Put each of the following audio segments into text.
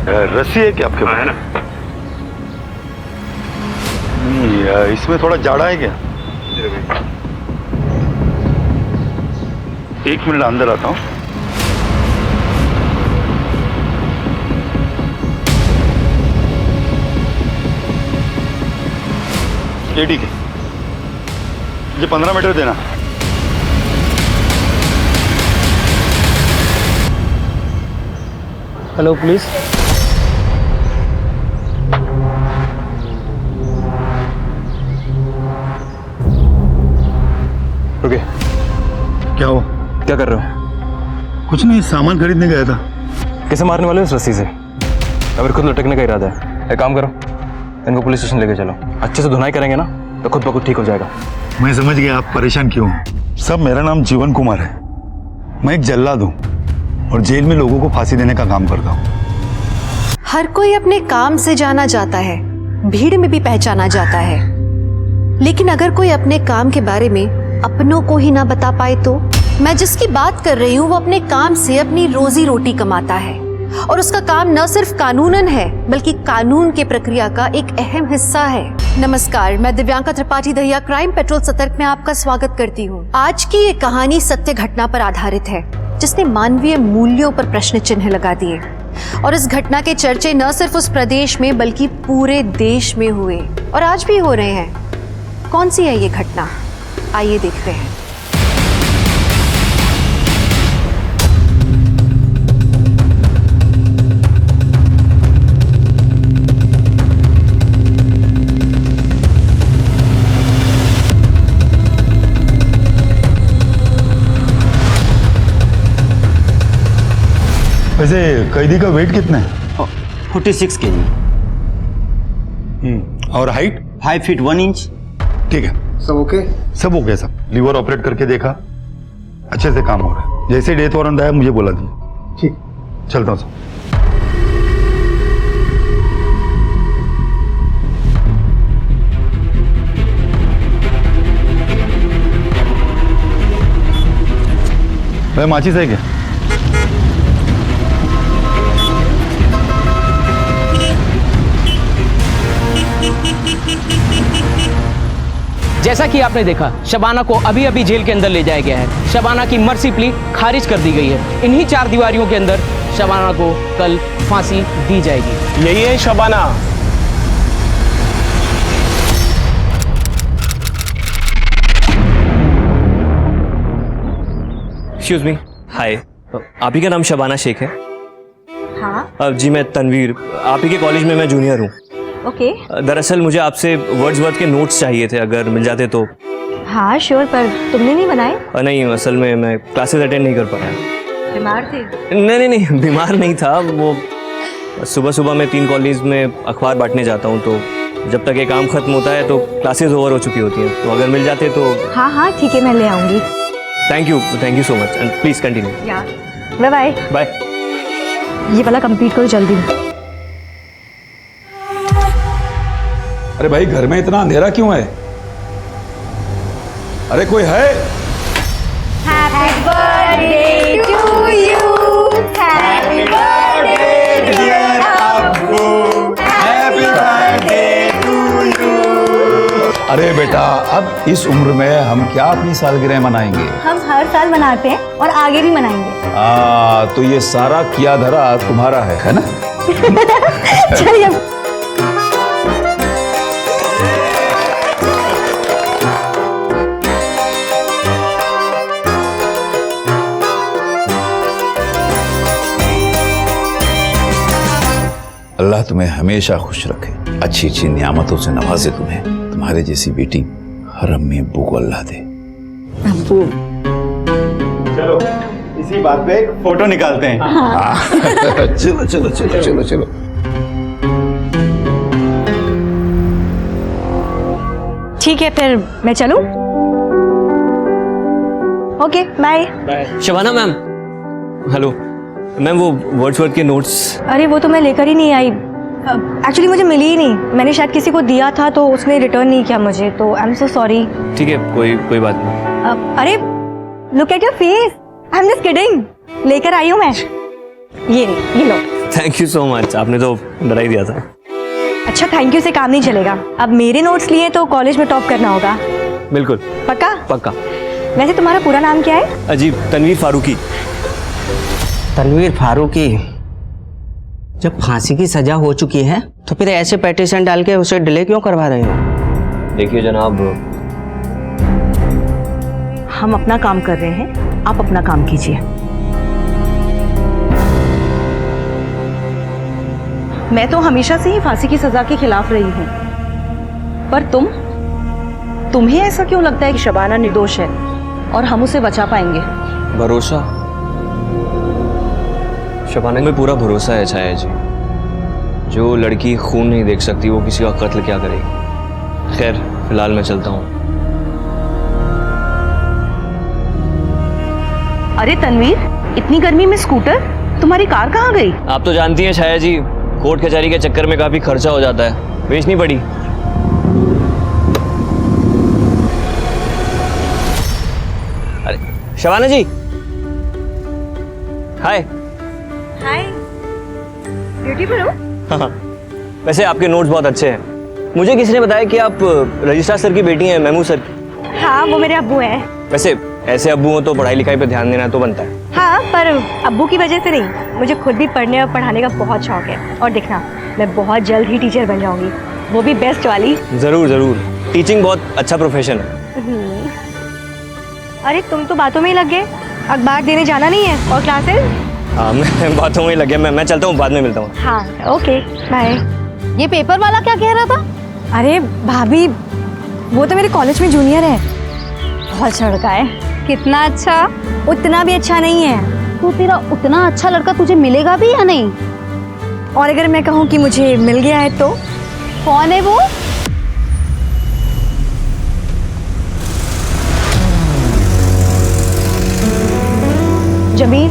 रस्सी है क्या आपके पास? है ना। नहीं, इसमें थोड़ा जाड़ा है क्या? एक मिनट अंदर आता हूँ। ये ठीक है, मुझे 15 मीटर देना। Hello police. रुके। क्या हो? क्या कर रहे हो? कुछ नहीं, सामान खरीदने गया था। कैसे मारने वाले हो इस रस्सी से? अगर खुद लटकने का इरादा है, एक काम करो, इनको पुलिस स्टेशन लेके चलो। अच्छे से धुनाई करेंगे ना तो खुद ब खुद ठीक हो जाएगा। मैं समझ गया आप परेशान क्यों हो। सब, मेरा नाम जीवन कुमार है। मैं एक जल्लाद हूँ और जेल में लोगों को फांसी देने का काम करता हूँ। हर कोई अपने काम से जाना जाता है, भीड़ में भी पहचाना जाता है, लेकिन अगर कोई अपने काम के बारे में अपनों को ही ना बता पाए तो? मैं जिसकी बात कर रही हूँ वो अपने काम से अपनी रोजी रोटी कमाता है और उसका काम न सिर्फ कानूनन है बल्कि कानून के प्रक्रिया का एक अहम हिस्सा है। नमस्कार, मैं दिव्यांका त्रिपाठी दहिया क्राइम पेट्रोल सतर्क में आपका स्वागत करती हूँ। आज की ये कहानी सत्य घटना पर आधारित है जिसने मानवीय मूल्यों पर प्रश्न चिन्ह लगा दिए और इस घटना के चर्चे न सिर्फ उस प्रदेश में बल्कि पूरे देश में हुए और आज भी हो रहे हैं। कौन सी है ये घटना, आइए देखते हैं। वैसे कैदी का वेट कितना है? 46 kg। और हाइट? 5 feet 1 inch। ठीक है, सब ओके? सब हो गया। सब लीवर ऑपरेट करके देखा, अच्छे से काम हो रहा है। जैसे डेथ वारंट आया मुझे बोला दिया। ठीक, चलता हूँ। सब भाई, माचिस है क्या? जैसा कि आपने देखा, शबाना को अभी अभी जेल के अंदर ले जाया गया है। शबाना की मर्सी प्ली खारिज कर दी गई है। इन्हीं 4 दीवारियों के अंदर शबाना को कल फांसी दी जाएगी। यही है शबाना। एक्सक्यूज मी, हाय। आप ही का नाम शबाना शेख है? हाँ। जी मैं तनवीर, आप ही के कॉलेज में मैं जूनियर हूँ। ओके। दरअसल मुझे आपसे वर्ड्सवर्थ के नोट्स चाहिए थे, अगर मिल जाते तो। हाँ श्योर, पर तुमने नहीं बनाए? नहीं, असल में मैं क्लासेस अटेंड नहीं कर पाया। बीमार थे? नहीं, बीमार नहीं था। वो सुबह सुबह मैं 3 कॉलेज में अखबार बांटने जाता हूँ, तो जब तक ये काम खत्म होता है तो क्लासेस ओवर हो चुकी होती हैं। तो अगर मिल जाते तो। हाँ ठीक है, मैं ले आऊँगी। Thank you so much and please continue. Bye bye. Bye. ये वाला कंप्लीट करो जल्दी। अरे भाई, घर में इतना अंधेरा क्यों है? अरे कोई है? Happy birthday to you, happy birthday dear अब्बू, हैप्पी बर्थडे टू यू। अरे बेटा, अब इस उम्र में हम क्या अपनी सालगिरह मनाएंगे? हम हर साल मनाते हैं और आगे भी मनाएंगे। तो ये सारा किया धरा तुम्हारा है ना? चलिए। अल्लाह तुम्हें हमेशा खुश रखे, अच्छी अच्छी नियामतों से नवाजे तुम्हें। तुम्हारे जैसी बेटी हर अम्मी अब्बू को अल्लाह दे। चलो, इसी बात पे एक फोटो निकालते हैं। चलो चलो चलो चलो चलो। ठीक है, फिर मैं चलूं? Okay, bye. Shabana ma'am, hello ma'am, वो वर्ड्सवर्थ के नोट्स। अरे वो तो मैं लेकर ही नहीं आई। एक्चुअली मुझे मिली ही नहीं। मैंने शायद किसी को दिया था तो उसने रिटर्न नहीं किया मुझे, तो आई एम सो सॉरी। ठीक है, कोई बात नहीं। अरे look at your face, I am just kidding. लेकर आई हूँ मैं। ये लो। थैंक यू सो मच, आपने तो डरा ही दिया था। अच्छा थैंक यू से काम नहीं चलेगा, अब मेरे नोट्स लिए तो कॉलेज में टॉप करना होगा। बिल्कुल पक्का? पक्का। वैसे तुम्हारा पूरा नाम क्या है? अजीब, तनवीर फारूकी। तनवीर फारूकी, जब फांसी की सजा हो चुकी है तो फिर ऐसे पेटिशन डाल के उसे डिले क्यों करवा रहे हो? देखिए जनाब, हम अपना काम कर रहे हैं, आप अपना काम कीजिए। मैं तो हमेशा से ही फांसी की सजा के खिलाफ रही हूं, पर तुम्हें ऐसा क्यों लगता है कि शबाना निर्दोष है और हम उसे बचा पाएंगे? भरोसा, शबाना में पूरा भरोसा है छाया जी। जो लड़की खून नहीं देख सकती वो किसी का कत्ल क्या करेगी। खैर फिलहाल मैं चलता हूँ। अरे तनवीर, इतनी गर्मी में स्कूटर, तुम्हारी कार कहाँ गई? आप तो जानती हैं छाया जी, कोर्ट कचहरी के चक्कर में काफी खर्चा हो जाता है, बेचनी पड़ी। अरे शबाना जी, हाय। हाय, ब्यूटीफुल हो। हाँ, वैसे आपके नोट्स बहुत अच्छे हैं। मुझे किसी ने बताया कि आप रजिस्ट्रार सर की बेटी हैं, महमूद सर की। हाँ वो मेरे अब्बू हैं। वैसे ऐसे अब्बू हो तो पढ़ाई लिखाई पे ध्यान देना तो बनता है। हाँ पर अब्बू की वजह से नहीं, मुझे खुद भी पढ़ने और पढ़ाने का बहुत शौक है। और देखना, मैं बहुत जल्द ही टीचर बन जाऊंगी, वो भी बेस्ट वाली। जरूर जरूर, टीचिंग बहुत अच्छा प्रोफेशन है। अरे तुम तो बातों में ही लग गए, अखबार देने जाना नहीं है और क्लासेस? हाँ मैं बातों में ही लग गया, मैं चलता हूँ, बाद में मिलता हूँ। हाँ ओके बाय। ये पेपर वाला क्या कह रहा था? अरे भाभी, वो तो मेरे कॉलेज में जूनियर है, बहुत अच्छा लड़का है। कितना अच्छा? उतना भी अच्छा नहीं है। तो तेरा उतना अच्छा लड़का तुझे मिलेगा भी या नहीं? और अगर मैं कहूँ कि मुझे मिल गया है तो? कौन है वो? जमील।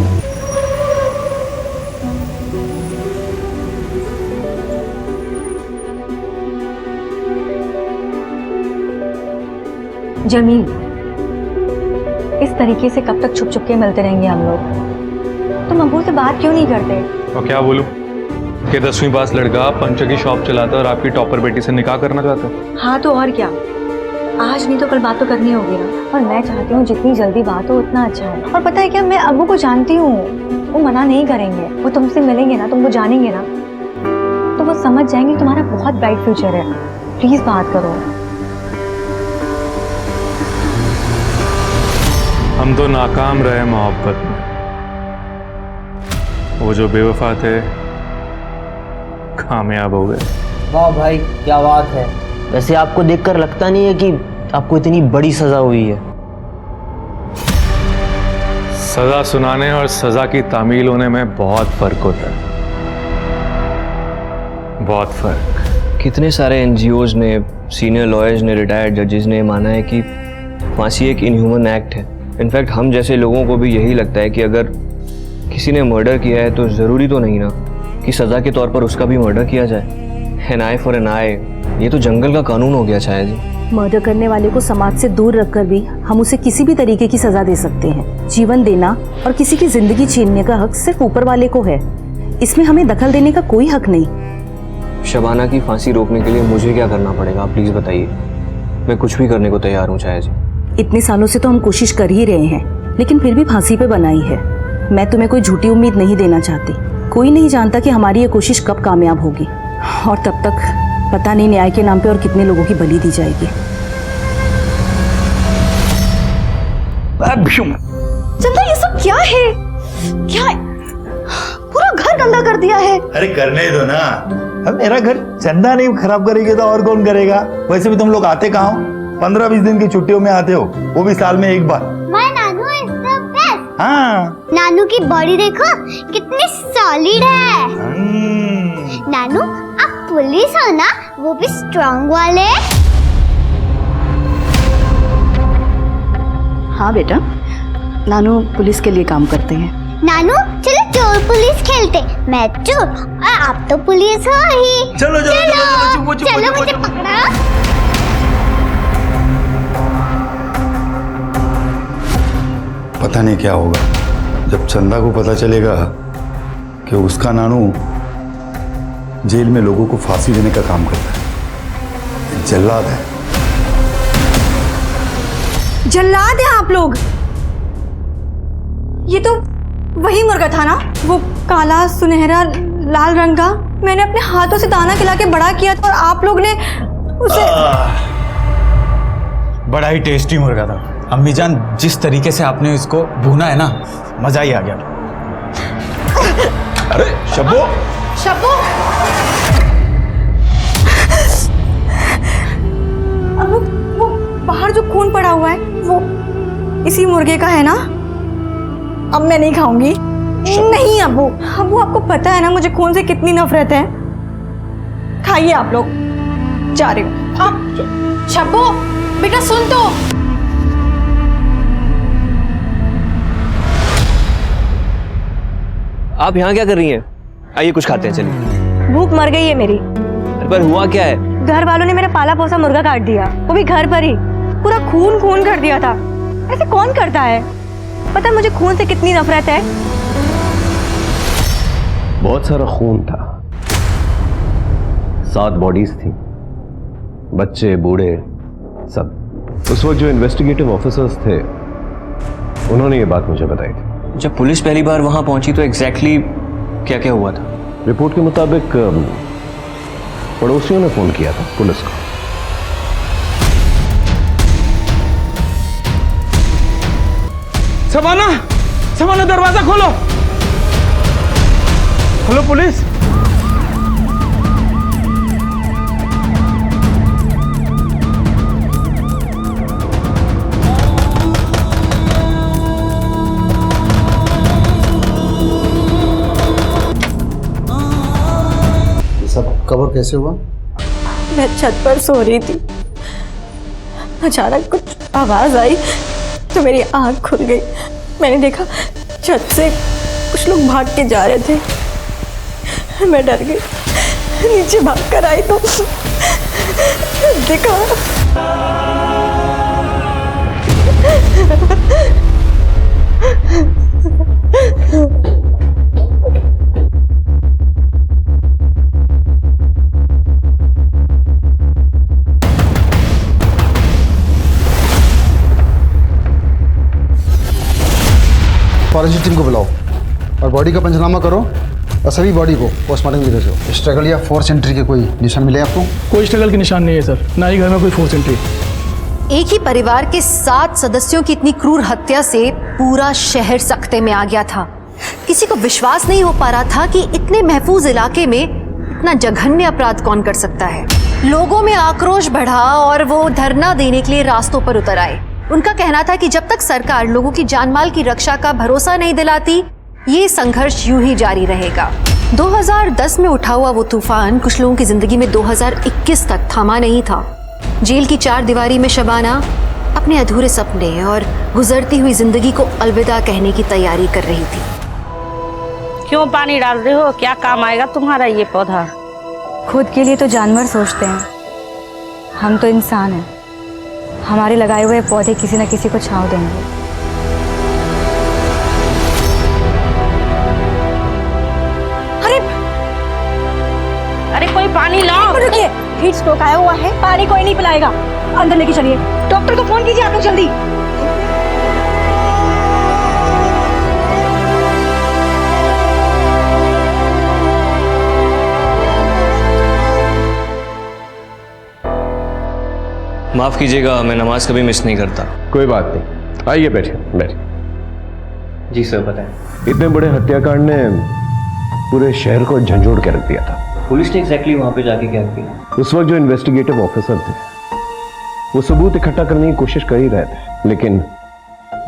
जमील, इस तरीके से कब तक छुप छुप के मिलते रहेंगे हम लोग? तुम अब्बू से बात क्यों नहीं करते? और क्या बोलूं कि 10वीं पास लड़का पंचर की शॉप चलाता है और आपकी टॉपर बेटी से निकाह करना चाहता है? हाँ तो और क्या, आज नहीं तो कल बात तो करनी होगी ना। और मैं चाहती हूँ जितनी जल्दी बात हो उतना अच्छा है। और पता है क्या, मैं अब्बू को जानती हूँ, वो मना नहीं करेंगे। वो तुमसे मिलेंगे ना, तुमको जानेंगे ना, तो वो समझ जाएंगे तुम्हारा बहुत ब्राइट फ्यूचर है। प्लीज बात करो। हम तो नाकाम रहे मोहब्बत में, वो जो बेवफा थे कामयाब हो गए। वाह भाई क्या बात है। वैसे आपको देखकर लगता नहीं है कि आपको इतनी बड़ी सजा हुई है? सजा सुनाने और सजा की तामील होने में बहुत फर्क होता है, बहुत फर्क। कितने सारे एनजीओज ने, सीनियर लॉयर्स ने, रिटायर्ड जजेस ने माना है कि फांसी एक इनह्यूमन एक्ट है। इनफैक्ट हम जैसे लोगों को भी यही लगता है कि अगर किसी ने मर्डर किया है तो ज़रूरी तो नहीं ना कि सज़ा के तौर पर उसका भी मर्डर किया जाए। एन आई फॉर एन आई, ये तो जंगल का कानून हो गया शायद जी। मर्डर करने वाले को समाज से दूर रखकर भी हम उसे किसी भी तरीके की सजा दे सकते हैं। जीवन देना और किसी की जिंदगी छीनने का हक सिर्फ ऊपर वाले को है, इसमें हमें दखल देने का कोई हक नहीं। शबाना की फांसी रोकने के लिए मुझे क्या करना पड़ेगा, प्लीज बताइए। मैं कुछ भी करने को तैयार हूँ छाया जी। इतने सालों से तो हम कोशिश कर ही रहे हैं, लेकिन फिर भी फांसी पे बनाई है। मैं तुम्हें कोई झूठी उम्मीद नहीं देना चाहती। कोई नहीं जानता कि हमारी ये कोशिश कब कामयाब होगी, और तब तक पता नहीं न्याय के नाम पे और कितने लोगों की बलि दी जाएगी। चंदा ये सब क्या है? क्या है? पूरा घर गंदा कर दिया है। अरे करने दो ना, अब मेरा घर चंदा नहीं खराब करेगी तो और कौन करेगा? वैसे भी तुम लोग आते कहाँ हो? 15-20 दिन की छुट्टियों में आते हो, वो भी साल में एक बार। My nanu is the best. हाँ, नानू की बॉडी देखो कितनी सॉलिड है। नानू आप पुलिस हो ना, वो भी स्ट्रॉन्ग वाले। हाँ बेटा, नानू पुलिस के लिए काम करते हैं। नानू चलो चोर पुलिस खेलते, मैं चोर और आप तो पुलिस हो ही। चलो चलो चलो चलो, चलो मुझे पकड़ो। पता नहीं क्या होगा जब चंदा को पता चलेगा कि उसका नानू जेल में लोगों को फांसी देने का काम करता है, एक जल्लाद है। जल्लाद हैं आप लोग? ये तो वही मुर्गा था ना, वो काला सुनहरा लाल रंग का। मैंने अपने हाथों से दाना खिला के बड़ा किया था और आप लोग ने उसे। बड़ा ही टेस्टी मुर्गा था अम्मी जान, जिस तरीके से आपने इसको भूना है ना, मजा ही आ गया। अरे शब्बो, शब्बो, अब वो बाहर जो खून पड़ा हुआ है वो इसी मुर्गे का है ना? अब मैं नहीं खाऊंगी। नहीं अब्बू, अब्बू आपको पता है ना मुझे खून से कितनी नफरत है। खाइए आप लोग, जा रही हूँ। शब्बो बेटा सुन तो। आप यहाँ क्या कर रही हैं? आइए कुछ खाते हैं, चलिए। भूख मर गई है मेरी। पर हुआ क्या है? घर वालों ने मेरा पाला पोसा मुर्गा काट दिया, वो भी घर पर ही। पूरा खून खून कर दिया था। ऐसे कौन करता है? पता है मुझे खून से कितनी नफरत है। बहुत सारा खून था, 7 बॉडीज थी, बच्चे बूढ़े सब। उस वक्त जो इन्वेस्टिगेटिव ऑफिसर्स थे उन्होंने ये बात मुझे बताई थी। जब पुलिस पहली बार वहां पहुंची तो एग्जैक्टली क्या क्या हुआ था? रिपोर्ट के मुताबिक पड़ोसियों ने फोन किया था पुलिस को। शबाना, शबाना दरवाजा खोलो। Hello police. सब कवर कैसे हुआ? मैं छत पर सो रही थी, अचानक कुछ आवाज आई तो मेरी आंख खुल गई। मैंने देखा छत से कुछ लोग भाग के जा रहे थे। मैं डर गई, नीचे भाग कर आई तो देखा फॉरेंसिक टीम को बुलाओ और बॉडी का पंचनामा करो और सभी बॉडी को पोस्टमार्टम के लिए भेजो। स्ट्रगल या फोर्स एंट्री के कोई निशान मिले आपको? कोई स्ट्रगल के निशान नहीं है सर, ना ही घर में कोई फोर्स एंट्री। एक ही परिवार के 7 सदस्यों की इतनी क्रूर हत्या से पूरा शहर सख्ते में आ गया था। किसी को विश्वास नहीं हो पा रहा था कि इतने महफूज इलाके में इतना जघन्य अपराध कौन कर सकता है। लोगों में आक्रोश बढ़ा और वो धरना देने के लिए रास्तों पर उतर आए। उनका कहना था कि जब तक सरकार लोगों की जानमाल की रक्षा का भरोसा नहीं दिलाती, ये संघर्ष यूं ही जारी रहेगा। 2010 में उठा हुआ वो तूफान कुछ लोगों की जिंदगी में 2021 तक थमा नहीं था। जेल की 4 दीवारी में शबाना अपने अधूरे सपने और गुजरती हुई जिंदगी को अलविदा कहने की तैयारी कर रही थी। क्यों पानी डाल रहे हो? क्या काम आएगा तुम्हारा ये पौधा? खुद के लिए तो जानवर सोचते हैं, हम तो इंसान हैं। हमारे लगाए हुए पौधे किसी न किसी को छांव देंगे। अरे कोई पानी लाओ। रुकिए, हीट स्ट्रोक आया हुआ है, पानी कोई नहीं पिलाएगा। अंदर लेके चलिए, डॉक्टर को फोन कीजिए आप लोग जल्दी। माफ कीजिएगा, मैं नमाज कभी मिस नहीं करता। कोई बात नहीं, आइए बैठिए बैठिए। जी सर बताएं। इतने बड़े हत्याकांड ने पूरे शहर को झंझोड़ के रख दिया था। पुलिस ने एग्जैक्टली वहां पे जाके क्या किया? उस वक्त जो इन्वेस्टिगेटिव ऑफिसर थे वो सबूत इकट्ठा करने की कोशिश कर ही रहे थे, लेकिन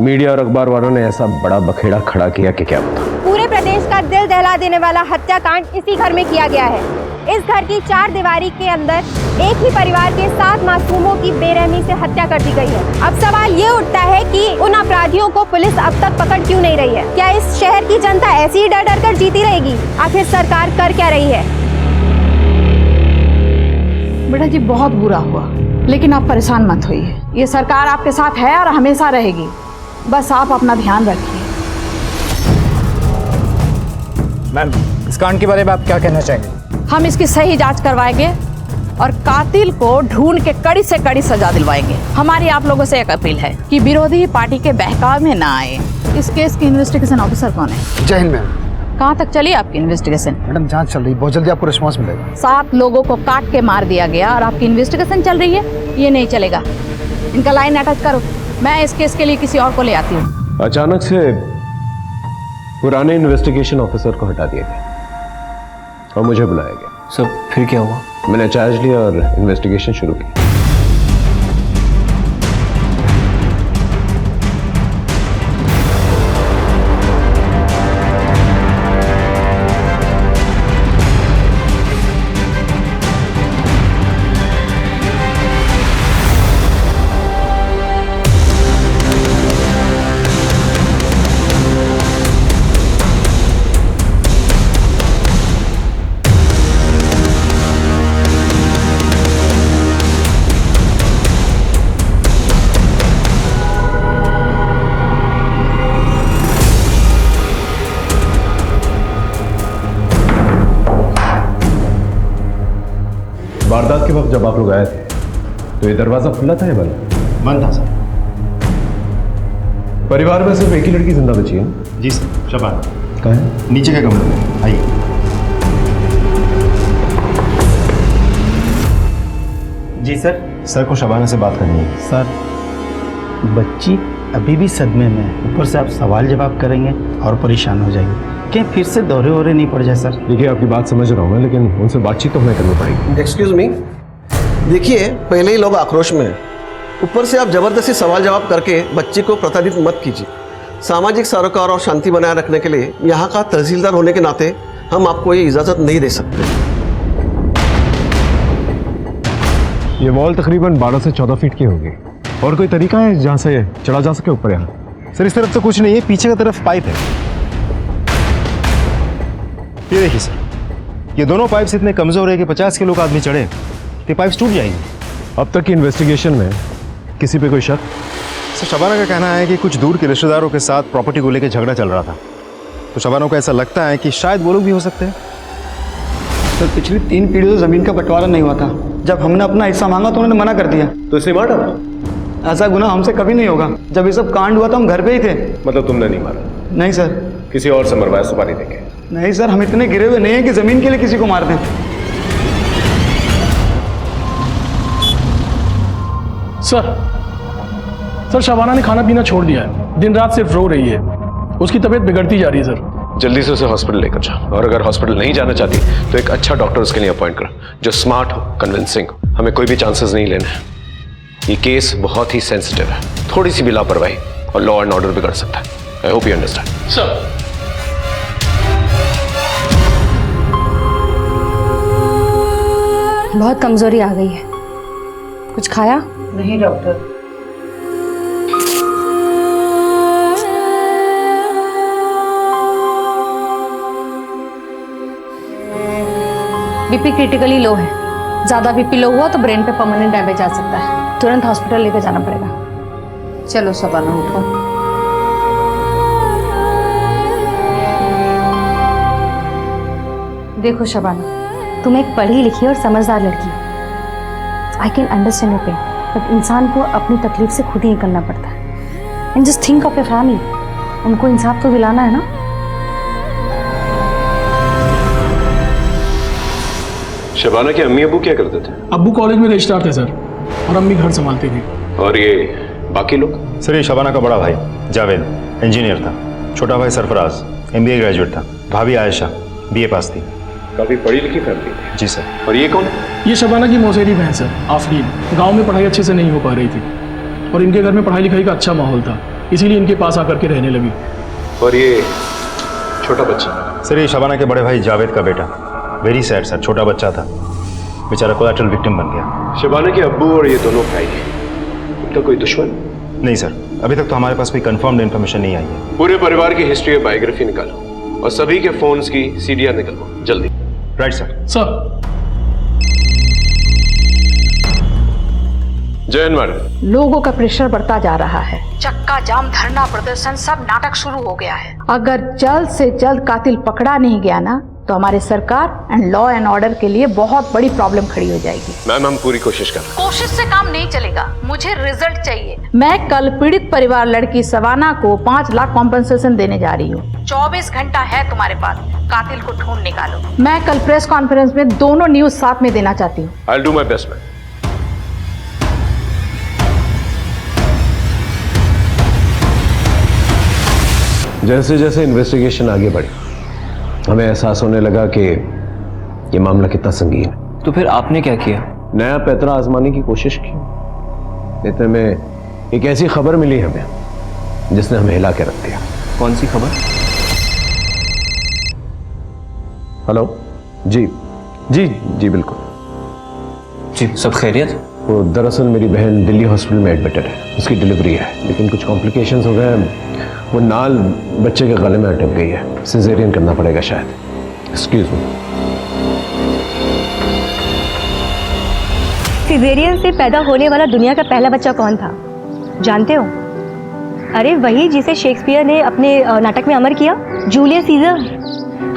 मीडिया और अखबार वालों ने ऐसा बड़ा बखेड़ा खड़ा किया कि क्या बता। पूरे प्रदेश का दिल दहला देने वाला हत्याकांड इसी घर में किया गया है। इस घर की 4 दीवारी के अंदर एक ही परिवार के 7 मासूमों की बेरहमी से हत्या कर दी गई है। अब सवाल ये उठता है कि उन अपराधियों को पुलिस अब तक पकड़ क्यों नहीं रही है? क्या इस शहर की जनता ऐसी ही डर डर कर जीती रहेगी? आखिर सरकार कर क्या रही है? बेटा जी बहुत बुरा हुआ, लेकिन आप परेशान मत होइए। ये सरकार आपके साथ है और हमेशा रहेगी। बस आप अपना ध्यान रखिए। मैम, इस कांड के बारे में आप क्या कहना चाहेंगे? हम इसकी सही जांच करवाएंगे और कातिल को ढूंढ के कड़ी से कड़ी सजा दिलवाएंगे। हमारी आप लोगों से एक अपील है कि विरोधी पार्टी के बहकाव में ना आए। इस केस की इन्वेस्टिगेशन ऑफिसर कौन है? जय हिंद मैम। कहाँ तक चली आपकी इन्वेस्टिगेशन? मैडम जांच चल रही, बहुत जल्दी आपको रिस्पॉन्स मिलेगा। 7 लोगों को काट के मार दिया गया और आपकी इन्वेस्टिगेशन चल रही है, ये नहीं चलेगा। इनका लाइन अटैच करो, मैं इस केस के लिए किसी और को ले आती हूँ। अचानक से पुराने इन्वेस्टिगेशन ऑफिसर को हटा दिया गया और मुझे बुलाया गया। सब फिर क्या हुआ? मैंने चार्ज लिया और इन्वेस्टिगेशन शुरू की। वारदात के वक्त जब आप लोग आए थे तो ये दरवाजा खुला था या बंद? बंद था सर। परिवार में सिर्फ एक ही लड़की जिंदा बची है? जी सर, शबाना। कहाँ है? नीचे के कमरे में, आइए। जी सर। सर को शबाना से बात करनी है। सर, बच्ची अभी भी सदमे में है, ऊपर से आप सवाल जवाब करेंगे और परेशान हो जाएंगे। क्या फिर से दौरे वोरे नहीं पड़ जाए सर? देखिए, आपकी बात समझ रहा हूँ मैं, लेकिन उनसे बातचीत तो हमें करनी पड़ेगी। एक्सक्यूज मी, देखिए पहले ही लोग आक्रोश में हैं, ऊपर से आप जबरदस्ती सवाल जवाब करके बच्ची को प्रताड़ित मत कीजिए। सामाजिक सरोकार और शांति बनाए रखने के लिए यहाँ का तहसीलदार होने के नाते हम आपको ये इजाज़त नहीं दे सकते। ये वॉल तकरीबन 12 से 14 फीट की होगी। और कोई तरीका है जहाँ से चढ़ा जा सके ऊपर? यहाँ सर इस तरफ तो कुछ नहीं है, पीछे की तरफ पाइप है। ये देखिए सर, ये दोनों पाइप्स इतने कमजोर है कि 50 किलो का आदमी चढ़े तो पाइप्स टूट जाएंगे। अब तक की इन्वेस्टिगेशन में किसी पे कोई शक? सर शबाना का कहना है कि कुछ दूर के रिश्तेदारों के साथ प्रॉपर्टी को लेकर झगड़ा चल रहा था, तो शबाना को ऐसा लगता है कि शायद वो लोग भी हो सकते हैं। सर पिछली 3 पीढ़ियों से जमीन का बंटवारा नहीं हुआ था। जब हमने अपना हिस्सा मांगा तो उन्होंने मना कर दिया। तो इसे मार डाला? ऐसा गुनाह हमसे कभी नहीं होगा। जब ये सब कांड हुआ तो हम घर पे ही थे। मतलब तुमने नहीं मारा? नहीं सर। किसी और से मरवाया सुपारी देके? नहीं सर, हम इतने गिरे हुए नहीं हैं कि जमीन के लिए किसी को मार दें। सर शबाना ने खाना पीना छोड़ दिया है, दिन रात सिर्फ रो रही है, उसकी तबीयत बिगड़ती जा रही है सर। जल्दी से उसे हॉस्पिटल लेकर जाओ, और अगर हॉस्पिटल नहीं जाना चाहती तो एक अच्छा डॉक्टर उसके लिए अपॉइंट करो जो स्मार्ट हो, कन्विंसिंग हो। हमें कोई भी चांसेस नहीं लेने हैं। ये केस बहुत ही सेंसिटिव है, थोड़ी सी भी लापरवाही और लॉ एंड ऑर्डर बिगड़ सकता है। I hope you understand. Sir बहुत कमजोरी आ गई है। कुछ खाया? नहीं डॉक्टर। बीपी क्रिटिकली लो है। ज़्यादा बीपी लो हुआ तो ब्रेन पे परमानेंट डैमेज आ सकता है, तुरंत हॉस्पिटल लेकर जाना पड़ेगा। चलो शबाना उठो। देखो शबाना, तुम एक पढ़ी लिखी और समझदार लड़की हो। I can understand your pain, but इंसान को अपनी तकलीफ से खुद ही निकलना पड़ता है। And just think of your family, उनको इंसाफ तो दिलाना है ना। शबाना के अम्मी अबू क्या करते थे? अब्बू कॉलेज में रजिस्ट्रार थे सर, और अम्मी घर संभालती थी। और ये बाकी लोग? सर ये शबाना का बड़ा भाई जावेद इंजीनियर था, छोटा भाई सरफराज MBA ग्रेजुएट था, भाभी आयशा BA पास थी। काफी पढ़ी लिखी फैमिली थी। जी सर। और ये कौन? ये शबाना की मौसेरी बहन सर, आफरीन। गांव में पढ़ाई अच्छे से नहीं हो पा रही थी और इनके घर में पढ़ाई लिखाई का अच्छा माहौल था, इसीलिए इनके पास आकर के रहने लगी। और ये छोटा बच्चा? सर ये शबाना के बड़े भाई जावेद का बेटा। वेरी सैड सर, छोटा बच्चा था, बेचारा कोलैटरल विक्टिम बन गया। शबाना के अब्बू और ये दोनों भाई, उनका कोई दुश्मन? नहीं सर, अभी तक तो हमारे पास कोई कंफर्म्ड इन्फॉर्मेशन नहीं आई है। पूरे परिवार की हिस्ट्री और बायोग्राफी निकालो और सभी के फोन्स की सीडियां निकलवाओ जल्दी। Right sir. सर। जय हिंद मैडम। लोगों का प्रेशर बढ़ता जा रहा है, चक्का जाम, धरना प्रदर्शन, सब नाटक शुरू हो गया है। अगर जल्द से जल्द कातिल पकड़ा नहीं गया ना तो हमारे सरकार एंड लॉ एंड ऑर्डर के लिए बहुत बड़ी प्रॉब्लम खड़ी हो जाएगी। मैम हम पूरी कोशिश कर रहे हैं। कोशिश से काम नहीं चलेगा, मुझे रिजल्ट चाहिए। मैं कल पीड़ित परिवार लड़की सवाना को 5 लाख कॉम्पेंसेशन देने जा रही हूँ। 24 घंटा है तुम्हारे पास, कातिल को ढूंढ निकालो। मैं कल प्रेस कॉन्फ्रेंस में दोनों न्यूज साथ में देना चाहती हूँ। I'll do my best, ma'am. जैसे जैसे इन्वेस्टिगेशन आगे बढ़ी हमें एहसास होने लगा कि ये मामला कितना संगीन है। तो फिर आपने क्या किया? नया पैतरा आजमाने की कोशिश की। इतने में एक ऐसी खबर मिली हमें जिसने हमें हिला के रख दिया। कौन सी खबर? हेलो जी जी जी बिल्कुल जी, सब खैरियत? वो दरअसल मेरी बहन दिल्ली हॉस्पिटल में एडमिटेड है, उसकी डिलीवरी है, लेकिन कुछ कॉम्प्लिकेशंस हो गए। वो नाल बच्चे के गले में अटक गई है, सिजेरियन करना पड़ेगा शायद। Excuse me. सिजेरियन से पैदा होने वाला दुनिया का पहला बच्चा कौन था जानते हो? अरे वही जिसे शेक्सपियर ने अपने नाटक में अमर किया, जूलियस सीजर।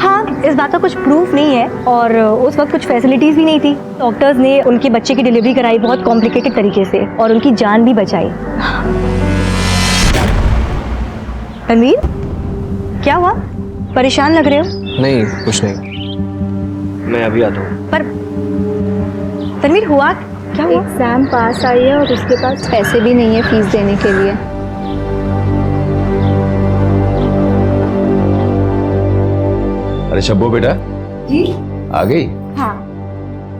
हाँ, इस बात का कुछ प्रूफ नहीं है और उस वक्त कुछ फैसिलिटीज़ भी नहीं थी। डॉक्टर्स ने उनके बच्चे की डिलीवरी कराई बहुत कॉम्प्लिकेटेड तरीके से और उनकी जान भी बचाई। रणवीर, क्या हुआ? परेशान लग रहे हो? नहीं, कुछ नहीं, मैं अभी आता हूँ। पर रणवीर हुआ क्या? हुआ? एग्जाम पास आई है और उसके पास पैसे भी नहीं है फीस देने के लिए। अरे शब्बो बेटा, जी आ गई? हाँ।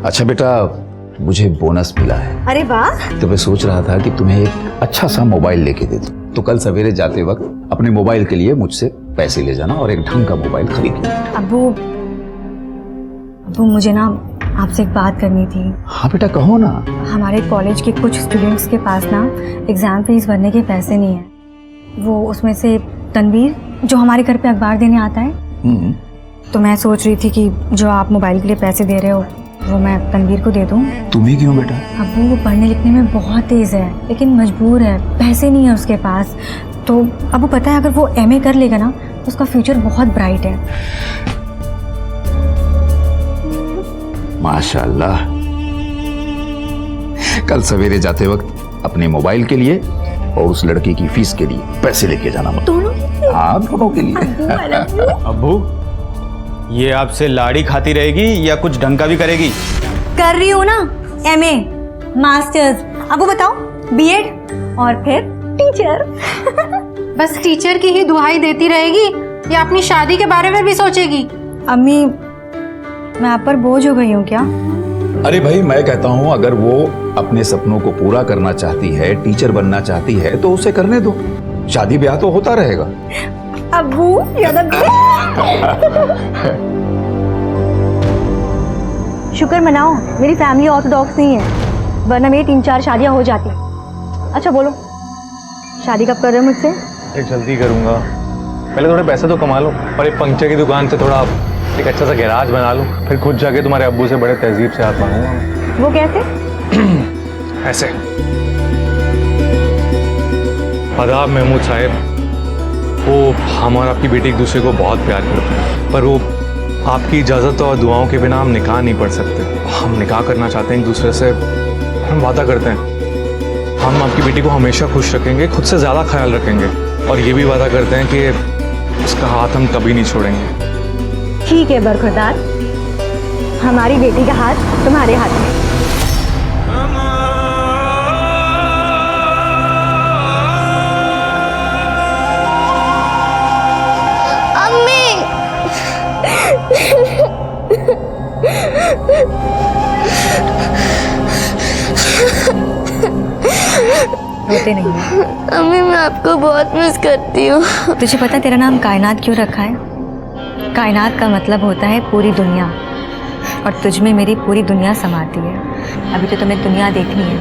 अच्छा बेटा, मुझे बोनस मिला है। अरे वाह। तो मैं सोच रहा था कि तुम्हें एक अच्छा सा मोबाइल लेके दे दूं। तो कल सवेरे जाते वक्त अपने मोबाइल के लिए मुझसे पैसे ले जाना और एक ढंग का मोबाइल खरीद लेना। अब्बू मुझे ना आपसे एक बात करनी थी। हाँ बेटा, कहो ना। हमारे कॉलेज के कुछ स्टूडेंट्स के पास ना एग्जाम फीस भरने के पैसे नहीं है। वो उसमें से तनवीर जो हमारे घर पे अखबार देने आता है, तो मैं सोच रही थी कि जो आप मोबाइल के लिए पैसे दे रहे हो वो मैं तनवीर को दे दूं। तुम्हें क्यों बेटा? अब्बू वो पढ़ने लिखने में बहुत तेज है लेकिन मजबूर है, पैसे नहीं है उसके पास। तो अब्बू पता है अगर वो एमए कर लेगा ना तो उसका फ्यूचर बहुत ब्राइट है। माशाल्लाह। कल सवेरे जाते वक्त अपने मोबाइल के लिए और उस लड़की की फीस के लिए पैसे लेके जाना। दोनों? हाँ, दोनों के लिए। अब्बू, ये आपसे लाड़ी खाती रहेगी या कुछ ढंग का भी करेगी? कर रही हूँ ना, एमए, मास्टर्स, अब वो बताओ बीएड और फिर टीचर। बस टीचर की ही दुहाई देती रहेगी या अपनी शादी के बारे में भी सोचेगी? अम्मी, मैं आप पर बोझ हो गई हूँ क्या? अरे भाई, मैं कहता हूँ अगर वो अपने सपनों को पूरा करना चाहती है, टीचर बनना चाहती है, तो उसे करने दो। शादी ब्याह तो होता रहेगा। अब्बू शुक्र मनाओ मेरी फैमिली ऑर्थोडॉक्स नहीं है, वरना मेरी 3-4 शादियां हो जाती। अच्छा बोलो, शादी कब कर रहे हो मुझसे? जल्दी करूंगा, पहले थोड़े पैसे तो कमा लो और एक पंक्चर की दुकान से थोड़ा एक अच्छा सा गैराज बना लो, फिर खुद जाके तुम्हारे अब्बू से बड़े तहजीब से हाथ मांगूंगा। वो कैसे? ऐसे। आदाब महमूद साहब, वो हम और आपकी बेटी एक दूसरे को बहुत प्यार करते हैं, पर वो आपकी इजाज़त और दुआओं के बिना हम निकाह नहीं पढ़ सकते। हम निकाह करना चाहते हैं एक दूसरे से, हम वादा करते हैं हम आपकी बेटी को हमेशा खुश रखेंगे, खुद से ज़्यादा ख्याल रखेंगे, और ये भी वादा करते हैं कि उसका हाथ हम कभी नहीं छोड़ेंगे। ठीक है बरखुरदार, हमारी बेटी का हाथ तुम्हारे हाथ में। रोते नहीं है। अम्मी, मैं आपको बहुत मिस करती हूँ। तुझे पता तेरा नाम कायनात क्यों रखा है? कायनात का मतलब होता है पूरी दुनिया, और तुझ में मेरी पूरी दुनिया समाती है। अभी तो तुम्हें दुनिया देखनी है,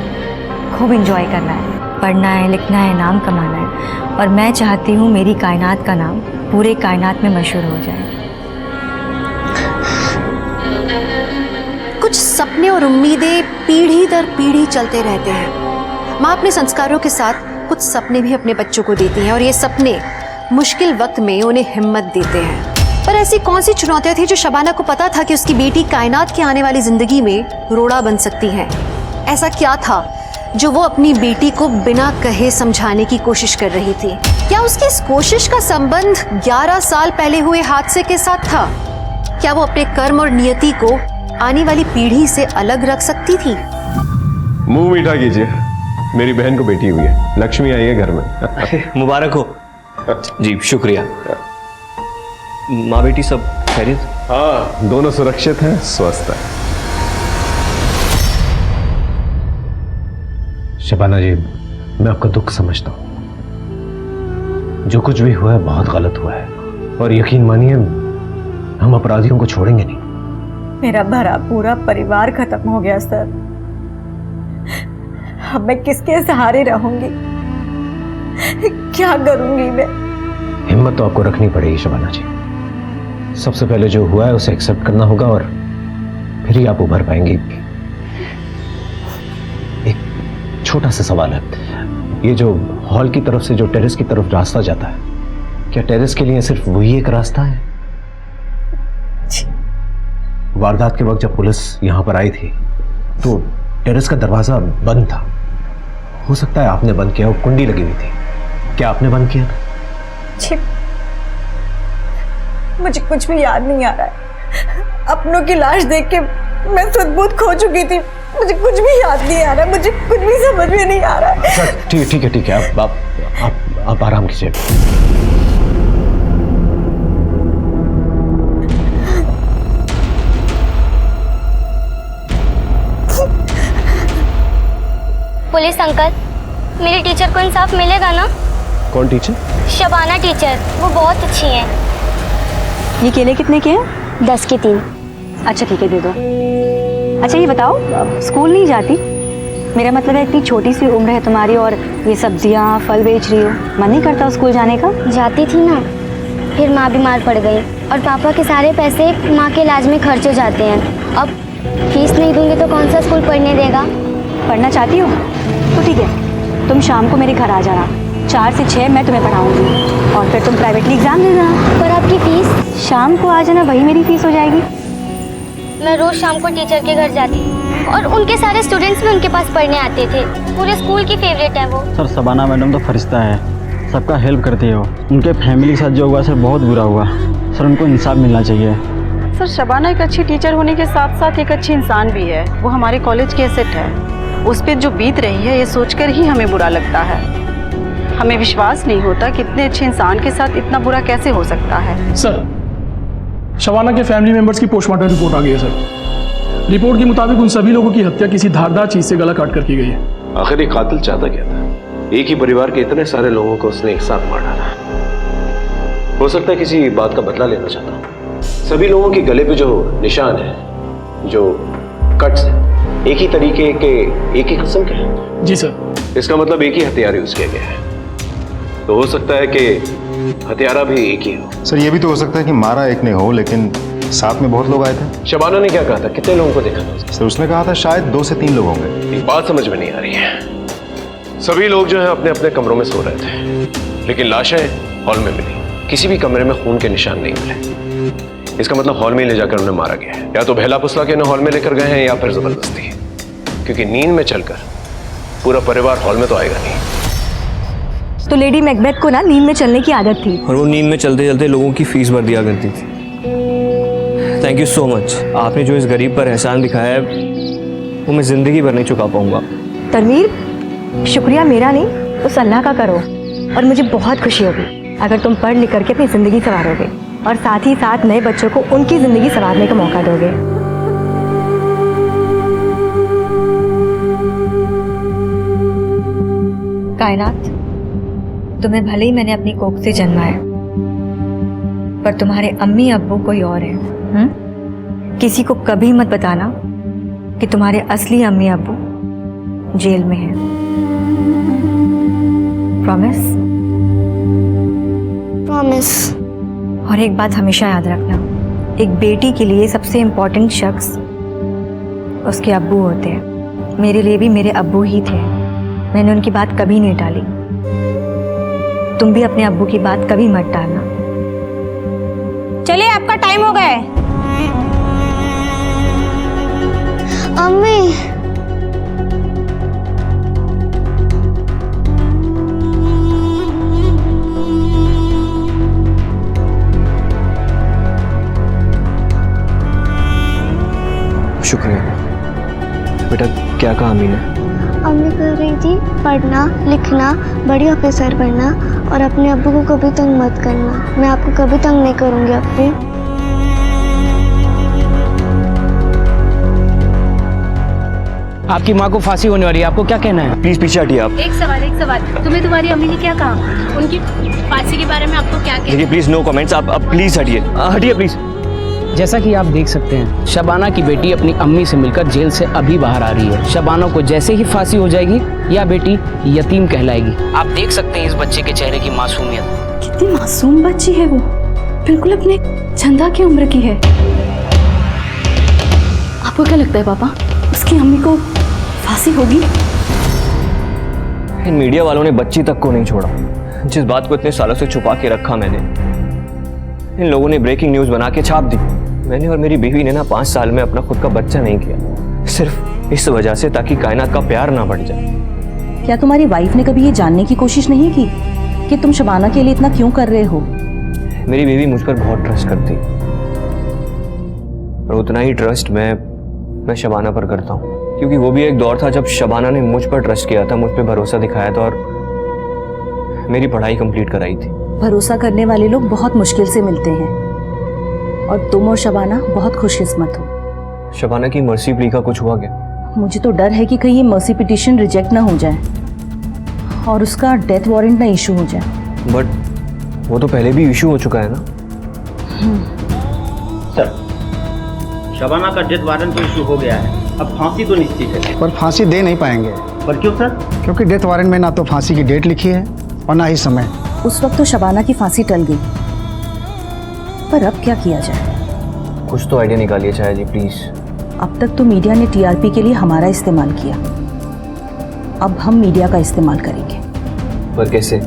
खूब एंजॉय करना है, पढ़ना है, लिखना है, नाम कमाना है, और मैं चाहती हूँ मेरी कायनात का नाम पूरे कायनात में मशहूर हो जाए। कुछ सपने और उम्मीदें पीढ़ी दर पीढ़ी चलते रहते हैं। माँ अपने संस्कारों के साथ कुछ सपने भी अपने बच्चों को देती हैं, और ये सपने मुश्किल वक्त में उन्हें हिम्मत देते हैं। पर ऐसी कौन सी चुनौतियां थी जो शबाना को पता था कि उसकी बेटी कायनात की आने वाली जिंदगी में रोड़ा बन सकती है? ऐसा क्या था जो वो अपनी बेटी को बिना कहे समझाने की कोशिश कर रही थी? क्या उसकी इस कोशिश का संबंध 11 साल पहले हुए हादसे के साथ था? क्या वो अपने कर्म और नियति को आने वाली पीढ़ी से अलग रख सकती थी? मुंह मीठा कीजिए, मेरी बहन को बेटी हुई है, लक्ष्मी आई है घर में। मुबारक हो जी। शुक्रिया। माँ बेटी सब खैरियत? हाँ, दोनों सुरक्षित हैं, स्वस्थ हैं। शबाना जी, मैं आपका दुख समझता हूँ। जो कुछ भी हुआ है बहुत गलत हुआ है, और यकीन मानिए हम अपराधियों को छोड़ेंगे नहीं। मेरा भरा पूरा परिवार खत्म हो गया सर। अब मैं किसके सहारे रहूंगी? क्या करूंगी मैं? हिम्मत तो आपको रखनी पड़ेगी शबाना जी। सबसे पहले जो हुआ है उसे एक्सेप्ट करना होगा, और फिर ही आप उभर पाएंगी। एक छोटा सा सवाल है, ये जो हॉल की तरफ से जो टेरेस की तरफ रास्ता जाता है, क्या टेरेस के लिए सिर्फ वही एक रास्ता है? वारदात के वक्त जब पुलिस यहां पर आई थी तो टेरेस का दरवाजा बंद था। हो सकता है आपने बंद किया, वो कुंडी लगी हुई थी। क्या आपने बंद किया था? मुझे कुछ भी याद नहीं आ रहा है। अपनों की लाश देख के मैं सुध-बुध खो चुकी थी। मुझे कुछ भी याद नहीं आ रहा, मुझे कुछ भी समझ में नहीं आ रहा है। ठीक है, आप आराम कीजिए। पुलिस अंकल, मेरी टीचर को इंसाफ मिलेगा ना? कौन टीचर? शबाना टीचर, वो बहुत अच्छी हैं। ये केले कितने के हैं? 10 के 3। अच्छा ठीक है, दे दो। अच्छा ये बताओ, स्कूल नहीं जाती? मेरा मतलब है इतनी छोटी सी उम्र है तुम्हारी और ये सब्जियां फल बेच रही हो, मन नहीं करता स्कूल जाने का? जाती थी ना, फिर माँ बीमार पड़ गई और पापा के सारे पैसे माँ के इलाज में खर्च हो जाते हैं। अब फीस नहीं दूंगी तो कौन सा स्कूल पढ़ने देगा? पढ़ना चाहती हो तो ठीक है, तुम शाम को मेरे घर आ जाना। 4 से 6 मैं तुम्हें पढ़ाऊंगी और फिर तुम प्राइवेटली एग्जाम देना। पर आपकी फीस? शाम को आ जाना, वही मेरी फीस हो जाएगी। मैं रोज शाम को टीचर के घर जाती और उनके सारे स्टूडेंट्स भी उनके पास पढ़ने आते थे। पूरे स्कूल की फेवरेट है वो। सर शबाना मैडम तो फरिश्ता है, सबका हेल्प करती है वो। उनके फैमिली के साथ जो हुआ सर बहुत बुरा हुआ। सर उनको इंसाफ मिलना चाहिए। सर शबाना एक अच्छी टीचर होने के साथ साथ एक अच्छी इंसान भी है। वो हमारे कॉलेज की एसेट है। उस पर जो बीत रही है ये सोचकर ही हमें बुरा लगता है। हमें विश्वास नहीं होता कि इतने अच्छे इंसान के साथ इतना बुरा कैसे हो सकता है। सर, शबाना के फैमिली मेंबर्स की पोस्टमार्टम रिपोर्ट आ गई है सर। रिपोर्ट के मुताबिक उन सभी लोगों की हत्या किसी धारदार चीज से गला काट कर की गई है। आखिर ये कातिल चाहता क्या था? एक ही परिवार के इतने सारे लोगों को उसने एक साथ मार डाला। हो सकता है किसी बात का बदला लेना चाहता हूँ। सभी लोगों के गले पे जो निशान है, जो कट्स है, एक ही तरीके के, एक ही किस्म के हैं। जी सर। इसका मतलब एक ही हथियार यूज किया गया है। तो हो सकता है कि हथियारा भी एक ही हो। सर ये भी तो हो सकता है कि मारा एक ने हो, लेकिन साथ में बहुत लोग आए थे। शबाना ने क्या कहा था? कितने लोगों को देखा था? सर उसने कहा था शायद 2 से 3 लोग होंगे। एक बात समझ में नहीं आ रही है। सभी लोग जो है अपने अपने कमरों में सो रहे थे, लेकिन लाशें हॉल में मिली। किसी भी कमरे में खून के निशान नहीं मिले। इसका मतलब हॉल में ले जाकर उन्हें मारा गया है। या तो बहला फुसला के उन्हें हॉल में लेकर गए हैं या फिर जबरदस्ती। क्योंकि नींद में चलकर पूरा परिवार हॉल में तो आएगा नहीं। तो लेडी मैकबेथ को ना नींद में चलने की आदत थी, और वो नींद में चलते चलते लोगों की फीस भर दिया करती थी। Thank you so much. आपने जो इस गरीब पर एहसान दिखाया है वो मैं जिंदगी भर नहीं चुका पाऊंगा। तनवीर, शुक्रिया मेरा नहीं, उस अल्लाह का करो। और मुझे बहुत खुशी होगी अगर तुम पढ़ लिख करके अपनी जिंदगी संवारोगे और साथ ही साथ नए बच्चों को उनकी जिंदगी संवारने का मौका दोगे। कायनात, तुम्हें भले ही मैंने अपनी कोख से जन्मा है, पर तुम्हारे अम्मी अब्बू कोई और है। किसी को कभी मत बताना कि तुम्हारे असली अम्मी अब्बू जेल में हैं। प्रॉमिस? प्रॉमिस। और एक बात हमेशा याद रखना, एक बेटी के लिए सबसे इम्पोर्टेंट शख्स उसके अब्बू होते हैं। मेरे लिए भी मेरे अब्बू ही थे। मैंने उनकी बात कभी नहीं टाली। तुम भी अपने अब्बू की बात कभी मत टालना। चलिए आप का टाइम हो गया है। अम्मी शुक्रिया बेटा। क्या कहा अम्मी ने? अम्मी कह रही थी पढ़ना लिखना, बड़ी ऑफिसर बनना और अपने अब्बू को कभी तंग मत करना। मैं आपको कभी तंग नहीं करूंगी अब्बी। आपकी माँ को फांसी होने वाली है, आपको क्या कहना है? प्लीज पीछे हटिए आप। एक सवाल तुम्हें तुम्हारी अम्मी ने क्या कहा? उनकी फांसी के बारे में आपको क्या कहना? देखिए प्लीज नो कमेंट्स। आप प्लीज हटिए, हटिए प्लीज। जैसा कि आप देख सकते हैं, शबाना की बेटी अपनी अम्मी से मिलकर जेल से अभी बाहर आ रही है। शबाना को जैसे ही फांसी हो जाएगी, यह बेटी यतीम कहलाएगी। आप देख सकते हैं इस बच्चे के चेहरे की मासूमियत। कितनी मासूम बच्ची है वो, बिल्कुल अपने चंदा की उम्र की है। आपको क्या लगता है पापा, उसकी अम्मी को फांसी होगी? इन मीडिया वालों ने बच्ची तक को नहीं छोड़ा। जिस बात को इतने सालों से छुपा के रखा मैंने, इन लोगों ने ब्रेकिंग न्यूज बना के छाप दी। मैंने और मेरी बीवी ने ना 5 साल में अपना खुद का बच्चा नहीं किया, सिर्फ इस वजह से ताकि कायनात का प्यार ना बढ़ जाए। क्या तुम्हारी वाइफ ने कभी ये जानने की कोशिश नहीं की कि तुम शबाना के लिए इतना क्यों कर रहे हो? मेरी बीवी मुझ पर बहुत ट्रस्ट करती, और उतना ही ट्रस्ट मैं शबाना पर करता हूँ, क्योंकि वो भी एक दौर था जब शबाना ने मुझ पर ट्रस्ट किया था, मुझ पर भरोसा दिखाया था और मेरी पढ़ाई कंप्लीट कराई थी। भरोसा करने वाले लोग बहुत मुश्किल से मिलते हैं, और तुम और शबाना बहुत खुशकिस्मत हो। शबाना की मर्सी प्ली का कुछ हुआ क्या? मुझे तो डर है कि कहीं ये मर्सी पिटीशन रिजेक्ट ना हो जाए और उसका डेथ वारंट ना इशू हो जाए। बट वो तो पहले भी इशू हो चुका है ना। सर, शबाना का डेथ वारंट तो इशू हो गया है, अब फांसी तो निश्चित है। पर फांसी दे नहीं पाएंगे। पर क्यों सर? क्योंकि डेथ वारंट में ना तो फांसी की डेट लिखी है और ना ही समय। उस वक्त तो शबाना की फांसी टल गई, पर अब क्या किया जाए? कुछ तो आइडिया निकालिए चाहे जी प्लीज। अब तक तो मीडिया ने टीआरपी के लिए हमारा इस्तेमाल किया, अब हम मीडिया का इस्तेमाल करेंगे। पर कैसे?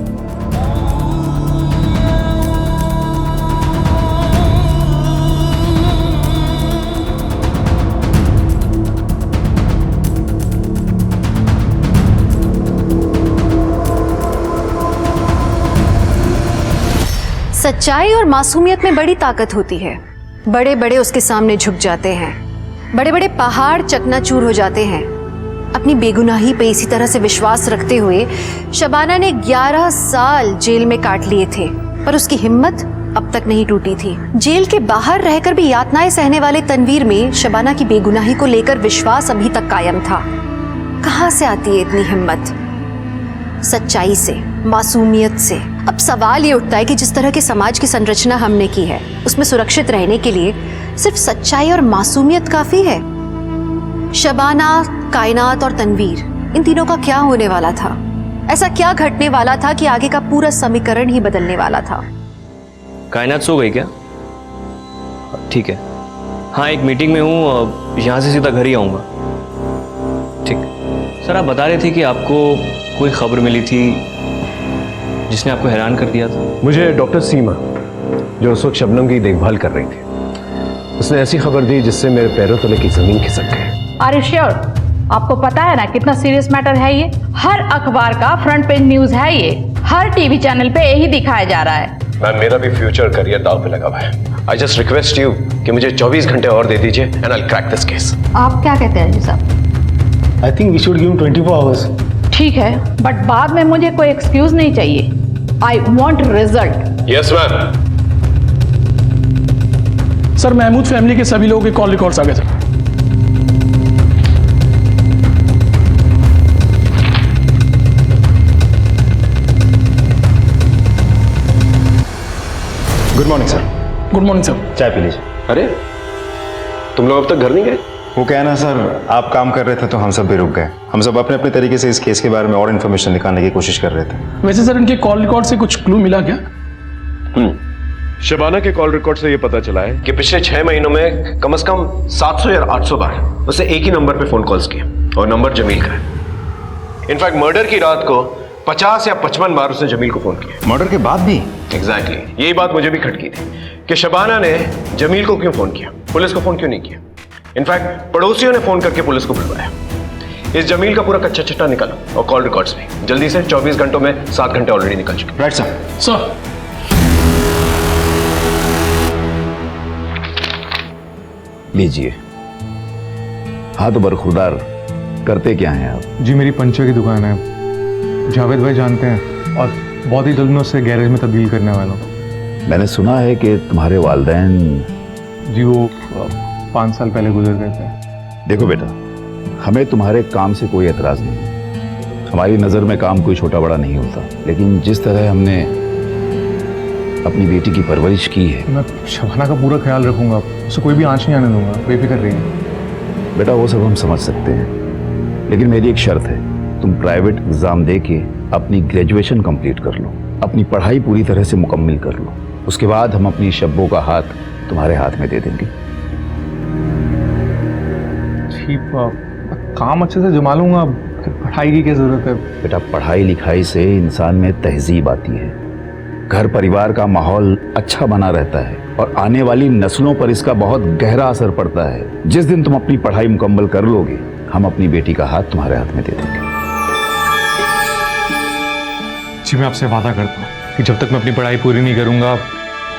सच्चाई और मासूमियत में बड़ी ताकत होती है। बड़े बड़े उसके सामने झुक जाते हैं, बड़े बड़े पहाड़ चकनाचूर हो जाते हैं। अपनी बेगुनाही पे इसी तरह से विश्वास रखते हुए शबाना ने 11 साल जेल में काट लिए थे, पर उसकी हिम्मत अब तक नहीं टूटी थी। जेल के बाहर रहकर भी यातनाएं सहने वाले तनवीर में शबाना की बेगुनाही को लेकर विश्वास अभी तक कायम था। कहां से आती है इतनी हिम्मत? सच्चाई से, मासूमियत से। अब सवाल ये उठता है कि जिस तरह के समाज की संरचना हमने की है, उसमें सुरक्षित रहने के लिए सिर्फ सच्चाई और मासूमियत काफी है? शबाना, कायनात और तनवीर, इन तीनों का क्या होने वाला था? ऐसा क्या घटने वाला था कि आगे का पूरा समीकरण ही बदलने वाला था? कायनात सो गई क्या? ठीक है, हाँ एक मीटिंग में हूँ, यहाँ से सीधा घर ही आऊँगा। ठीक। सर आप बता रहे थे कि आपको कोई खबर मिली थी जिसने आपको हैरान कर दिया था। मुझे डॉक्टर सीमा, जो उस वक्त शबनम की देखभाल कर रही थी, उसने ऐसी खबर दी जिससे मेरे पैरों तले की जमीन खिसक गई। Are you sure? आपको पता है ना कितना सीरियस मैटर है ये? हर अखबार का फ्रंट पेज न्यूज है ये, हर टीवी चैनल पे यही दिखाया जा रहा है। मैम मेरा भी फ्यूचर करियर दांव पे लगा हुआ है। आई जस्ट रिक्वेस्ट यू कि मुझे 24 घंटे और दे दीजिए and I will crack this case. आप क्या कहते हैं जी साहब? I think we should give 24 hours. ठीक है, बट बाद में मुझे कोई एक्सक्यूज नहीं चाहिए। I want result. Yes ma'am. Sir Mahmood family के सभी लोगों के कॉल रिकॉर्ड्स आ गए sir. Good morning sir. Good morning sir. चाय पी लीजिए। अरे तुम लोग अब तक घर नहीं गए? वो क्या है ना सर, आप काम कर रहे थे तो हम सब भी रुक गए। हम सब अपने अपने तरीके से इस केस के बारे में और इन्फॉर्मेशन निकालने की कोशिश कर रहे थे। वैसे सर इनके कॉल रिकॉर्ड से कुछ क्लू मिला क्या? शबाना के कॉल रिकॉर्ड से ये पता चला है कि पिछले 6 महीनों में कम से कम 700 या 800 बार उसे एक ही नंबर पे फोन कॉल्स किए, और नंबर जमील का है। इनफैक्ट मर्डर की रात को 50 या 55 बार उसने जमील को फोन किया। मर्डर के बाद भी? एग्जैक्टली यही बात मुझे भी खटकी थी कि शबाना ने जमील को क्यों फोन किया, पुलिस को फोन क्यों नहीं किया। इनफैक्ट पड़ोसियों ने फोन करके पुलिस को बुलवाया। इस जमील का पूरा कच्चा चिट्ठा निकालो और कॉल रिकॉर्ड्स भी जल्दी से। 24 घंटों में 7 घंटे ऑलरेडी निकल चुके। Right sir. सर लीजिए। हाँ तो बरखुरदार, करते क्या हैं आप? जी मेरी पंचर की दुकान है, जावेद भाई जानते हैं, और बहुत ही जल्द मैं उससे गैरेज में तब्दील करने वाला हूँ। मैंने सुना है कि तुम्हारे वालिदैन। जी वो 5 साल पहले गुजर गए थे। देखो बेटा, हमें तुम्हारे काम से कोई एतराज़ नहीं। हमारी नज़र में काम कोई छोटा बड़ा नहीं होता, लेकिन जिस तरह हमने अपनी बेटी की परवरिश की है। मैं शबाना का पूरा ख्याल रखूंगा, उसे कोई भी आंच नहीं आने दूंगा, बेफिक्र रहिए। बेटा वो सब हम समझ सकते हैं, लेकिन मेरी एक शर्त है, तुम प्राइवेट एग्ज़ाम दे के अपनी ग्रेजुएशन कंप्लीट कर लो, अपनी पढ़ाई पूरी तरह से मुकम्मल कर लो। उसके बाद हम अपनी शब्बों का हाथ तुम्हारे हाथ में दे देंगे। ठीक, काम अच्छे से जमा लूंगा, फिर पढ़ाई की क्या ज़रूरत है? बेटा पढ़ाई लिखाई से इंसान में तहजीब आती है, घर परिवार का माहौल अच्छा बना रहता है और आने वाली नस्लों पर इसका बहुत गहरा असर पड़ता है। जिस दिन तुम अपनी पढ़ाई मुकम्मल कर लोगे, हम अपनी बेटी का हाथ तुम्हारे हाथ में दे देंगे। जी मैं आपसे वादा करता हूँ कि जब तक मैं अपनी पढ़ाई पूरी नहीं करूँगा,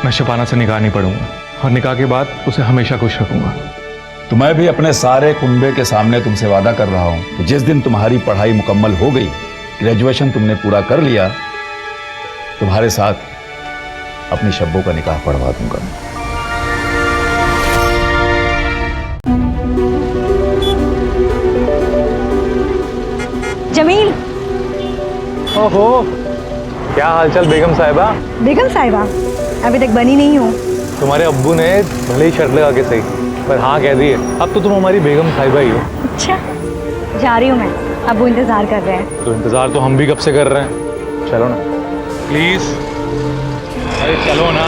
मैं शबाना से निकाह नहीं पढ़ूंगा, और निकाह के बाद उसे हमेशा खुश रखूंगा। तो मैं भी अपने सारे कुंबे के सामने तुमसे वादा कर रहा हूँ कि जिस दिन तुम्हारी पढ़ाई मुकम्मल हो गई, ग्रेजुएशन तुमने पूरा कर लिया, तुम्हारे साथ अपनी शब्बों का निकाह पढ़वा दूंगा। जमील। ओहो, क्या हालचाल बेगम साहिबा? बेगम साहिबा अभी तक बनी नहीं हो। तुम्हारे अब्बू ने भले ही शर्त लगा के सही, पर हाँ कह दी है। अब तो तुम हमारी बेगम साहिबा ही हो। अच्छा, जा रही हूँ मैं, अब वो इंतजार कर रहे हैं। तो इंतजार तो हम भी कब से कर रहे हैं। चलो ना प्लीज, अरे चलो ना।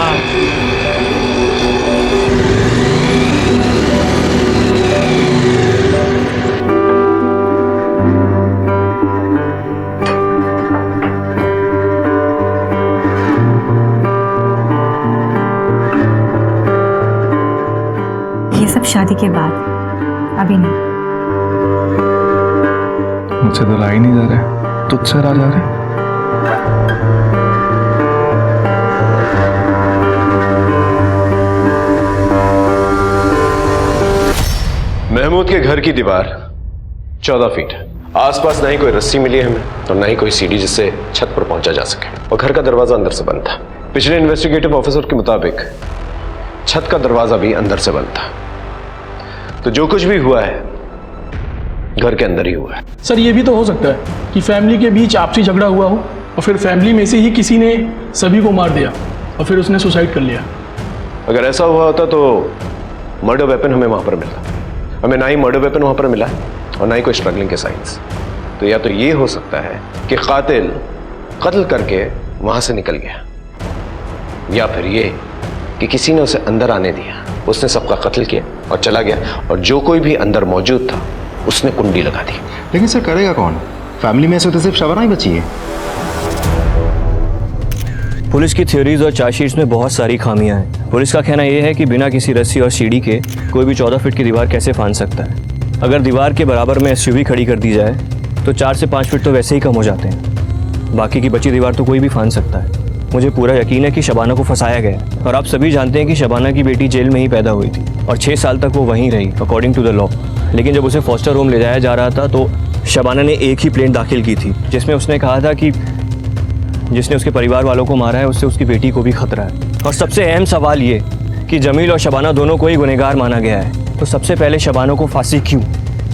ये सब शादी के बाद, अभी नहीं। मुझसे तो ला ही नहीं जा रहे, तुझसे ला जा रहे। महमूद के घर की दीवार 14 फीट है। आसपास ना ही कोई रस्सी मिली है हमें और ना ही कोई सीढ़ी जिससे छत पर पहुंचा जा सके, और घर का दरवाजा अंदर से बंद था। पिछले इन्वेस्टिगेटिव ऑफिसर के मुताबिक छत का दरवाजा भी अंदर से बंद था। तो जो कुछ भी हुआ है घर के अंदर ही हुआ है। सर ये भी तो हो सकता है कि फैमिली के बीच आपसी झगड़ा हुआ हो और फिर फैमिली में से ही किसी ने सभी को मार दिया और फिर उसने सुसाइड कर लिया। अगर ऐसा हुआ होता तो मर्डर वेपन हमें वहां पर मिलता। हमें ना ही मर्डर वेपन वहां पर मिला और ना ही कोई स्ट्रगलिंग के साइंस। तो या तो ये हो सकता है कि कातिल कत्ल करके वहां से निकल गया, या फिर ये कि किसी ने उसे अंदर आने दिया, उसने सबका कत्ल किया और चला गया, और जो कोई भी अंदर मौजूद था उसने कुंडी लगा दी। लेकिन सर करेगा कौन? फैमिली में से तो सिर्फ शबाना ही बची है। पुलिस की थ्योरीज और चार्जशीट्स में बहुत सारी खामियां हैं। पुलिस का कहना यह है कि बिना किसी रस्सी और सीढ़ी के कोई भी 14 फीट की दीवार कैसे फांद सकता है। अगर दीवार के बराबर में एसयूवी खड़ी कर दी जाए तो 4 से 5 फीट तो वैसे ही कम हो जाते हैं। बाकी की बची दीवार तो कोई भी फांद सकता है। मुझे पूरा यकीन है कि शबाना को फंसाया गया है, और आप सभी जानते हैं कि शबाना की बेटी जेल में ही पैदा हुई थी और 6 साल तक वो वहीं रही अकॉर्डिंग टू द लॉ। लेकिन जब उसे फॉस्टर होम ले जाया जा रहा था तो शबाना ने एक ही प्लेन दाखिल की थी जिसमें उसने कहा था कि जिसने उसके परिवार वालों को मारा है उससे उसकी बेटी को भी खतरा है। और सबसे अहम सवाल ये कि जमील और शबाना दोनों को ही गुनहगार माना गया है, तो सबसे पहले शबाना को फांसी क्यों?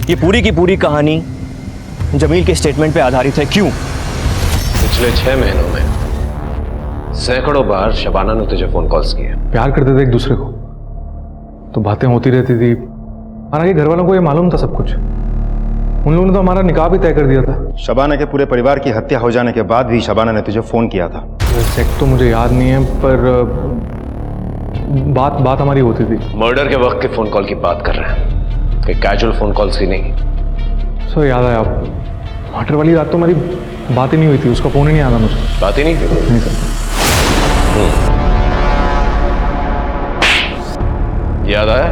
ये पूरी की पूरी कहानी जमील के स्टेटमेंट पे आधारित है। क्यों? पिछले 6 महीनों में सैकड़ों बार शबाना ने तुझे फोन कॉल्स किए। प्यार करते थे एक दूसरे को तो बातें होती रहती थी। हालांकि घर वालों को ये मालूम था सब कुछ। उन लोगों ने तो हमारा निकाह भी तय कर दिया था। शबाना के पूरे परिवार की हत्या हो जाने के बाद भी शबाना ने तुझे फोन किया था। एग्जैक्ट तो मुझे याद नहीं है, पर बात हमारी होती थी। मर्डर के वक्त के फोन कॉल की बात कर रहे हैं, कोई कैजुअल फोन कॉल्स की नहीं। सो याद आया, मर्डर वाली रात तो हमारी बात ही नहीं हुई थी, उसका फोन ही नहीं आया मुझे। बात ही नहीं सर। याद आया?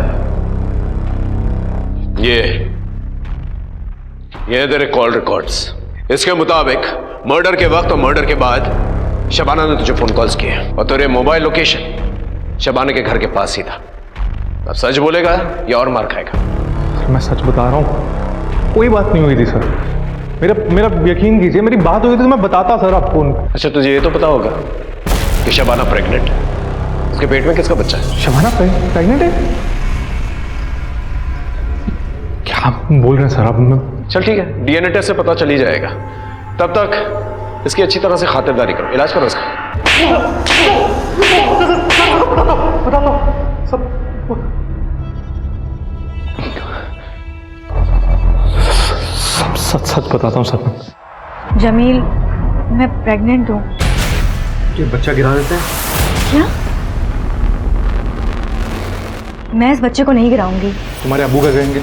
ये तेरे कॉल रिकॉर्ड्स। इसके मुताबिक मर्डर के वक्त और मर्डर के बाद शबाना ने तुझे फोन कॉल्स किए और तेरे मोबाइल लोकेशन शबाना के घर के पास ही था। अब सच बोलेगा या और मार खाएगा? मैं सच बता रहा हूँ, कोई बात नहीं हुई थी सर। मेरा यकीन कीजिए, मेरी बात हुई थी तो मैं बताता सर आपको। अच्छा, तुझे ये तो पता होगा कि शबाना प्रेग्नेंट है। उसके पेट में किसका बच्चा है? शबाना प्रेग्नेंट है? क्या बोल रहे हैं सर आप? चल ठीक है, डीएनए टेस्ट से पता चल ही जाएगा। तब तक इसकी अच्छी तरह से खातिरदारी करो, इलाज करो इसका। सच बताता हूँ सर। जमील, मैं प्रेग्नेंट हूँ। ये बच्चा गिरा देते हैं क्या? मैं इस बच्चे को नहीं गिराऊंगी। तुम्हारे अब्बू का कहेंगे,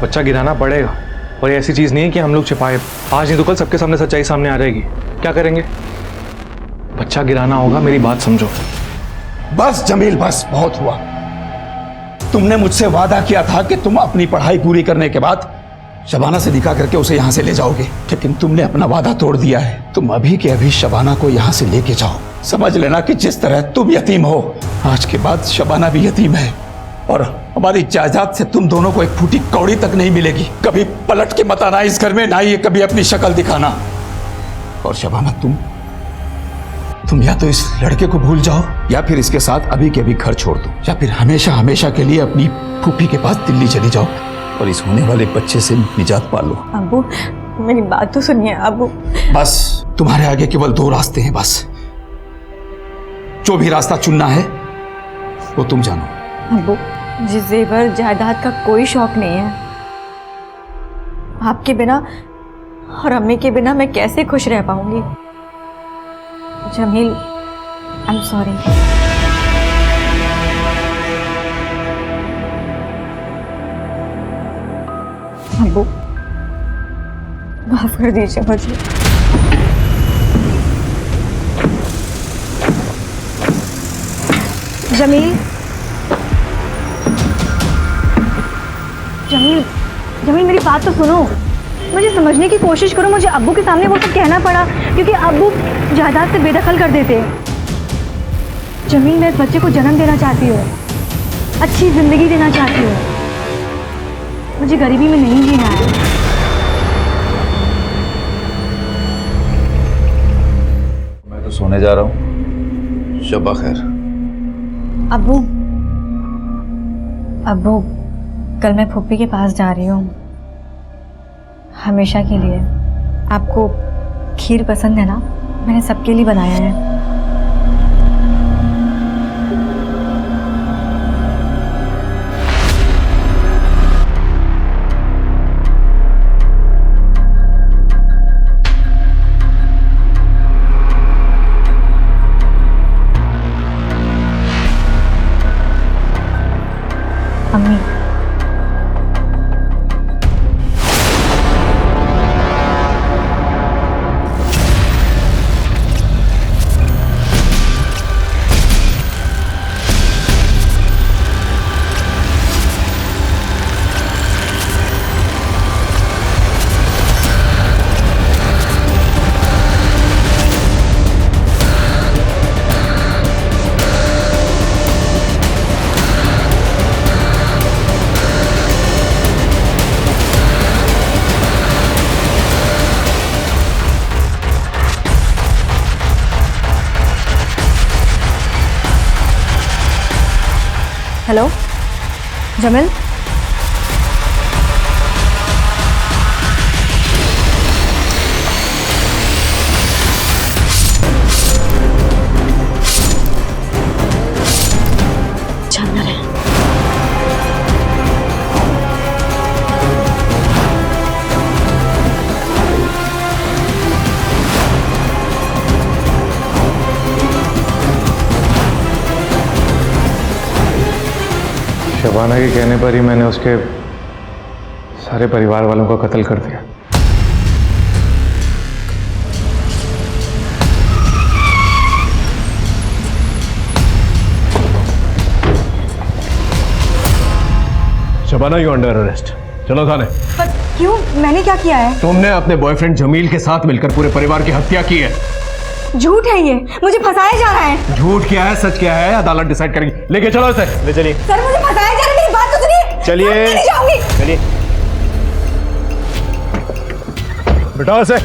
बच्चा गिराना पड़ेगा। और ये ऐसी चीज नहीं है कि हम लोग छिपाए। आज नहीं तो कल सबके सामने सच्चाई सामने आ जाएगी। क्या करेंगे? बच्चा गिराना होगा, मेरी बात समझो। बस जमील, बस बहुत हुआ। तुमने मुझसे वादा किया था कि तुम अपनी पढ़ाई पूरी करने के बाद शबाना से निकाह करके उसे यहाँ से ले जाओगे, लेकिन तुमने अपना वादा तोड़ दिया है। तुम अभी के अभी शबाना को यहाँ से लेके जाओ। समझ लेना कि जिस तरह तुम यतीम हो, आज के बाद शबाना भी यतीम है और हमारी जायदाद से तुम दोनों को एक फूटी कौड़ी तक नहीं मिलेगी। कभी पलट के मत आना इस घर में, ना ही कभी अपनी शक्ल दिखाना। और शबाना, तुम या तो इस लड़के को भूल जाओ या फिर इसके साथ अभी के अभी घर छोड़ दो, या फिर हमेशा हमेशा के लिए अपनी फूफी के पास दिल्ली चली जाओ और इस होने वाले बच्चे से निजात पा लो। अब्बू, मेरी बात तो सुनिए अब्बू। बस तुम्हारे आगे केवल दो रास्ते हैं, बस जो भी रास्ता चुनना है वो तुम जानो। अब्बू, मुझे जेवर जायदाद का कोई शौक नहीं है। आपके बिना और अम्मी के बिना मैं कैसे खुश रह पाऊंगी? Jameel, I am sorry. अब्बू, माफ कर दीजिए मुझे। जमील, जमील, जमील, मेरी बात तो सुनो। मुझे समझने की कोशिश करो। मुझे अब्बू के सामने वो सब कहना पड़ा क्योंकि अब्बू जायदाद से बेदखल कर देते। जमील, मैं इस बच्चे को जन्म देना चाहती हूँ, अच्छी जिंदगी देना चाहती हूँ। मुझे गरीबी में नहीं जीना है। मैं तो सोने जा रहा हूँ। शब्बा खैर। अब्बू, अब्बू, कल मैं फूफी के पास जा रही हूँ, हमेशा के लिए। आपको खीर पसंद है ना? मैंने सबके लिए बनाया है। अम्मी, हेलो जमील, जानना है। शबाना के कहने पर ही मैंने उसके सारे परिवार वालों का कत्ल कर दिया। Shabana, you under arrest. चलो थाने। पर क्यों? मैंने क्या किया है? तुमने अपने बॉयफ्रेंड जमील के साथ मिलकर पूरे परिवार की हत्या की है। झूठ है ये, मुझे फंसाया जा रहा है। झूठ क्या है सच क्या है अदालत डिसाइड करेगी। लेके चलो इसे, ले चलिए। सर मुझे फंसाया जा रहा है, मेरी बात तो सुनिए। चलिए। मैं नहीं जाऊंगी। चलिए बिठाओ इसे।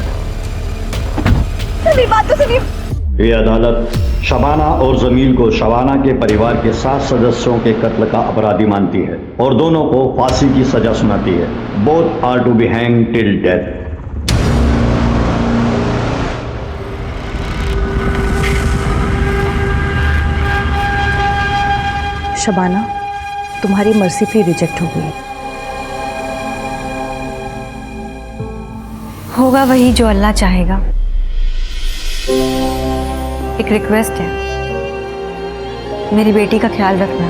मेरी बात तो सुनिए। ये अदालत शबाना और जमील को शबाना के परिवार के 7 सदस्यों के कत्ल का अपराधी मानती है और दोनों को फांसी की सजा सुनाती है। Both are to be hang till death. Shabana, तुम्हारी मर्सी प्ली रिजेक्ट हो गई। होगा वही जो अल्लाह चाहेगा। एक रिक्वेस्ट है, मेरी बेटी का ख्याल रखना।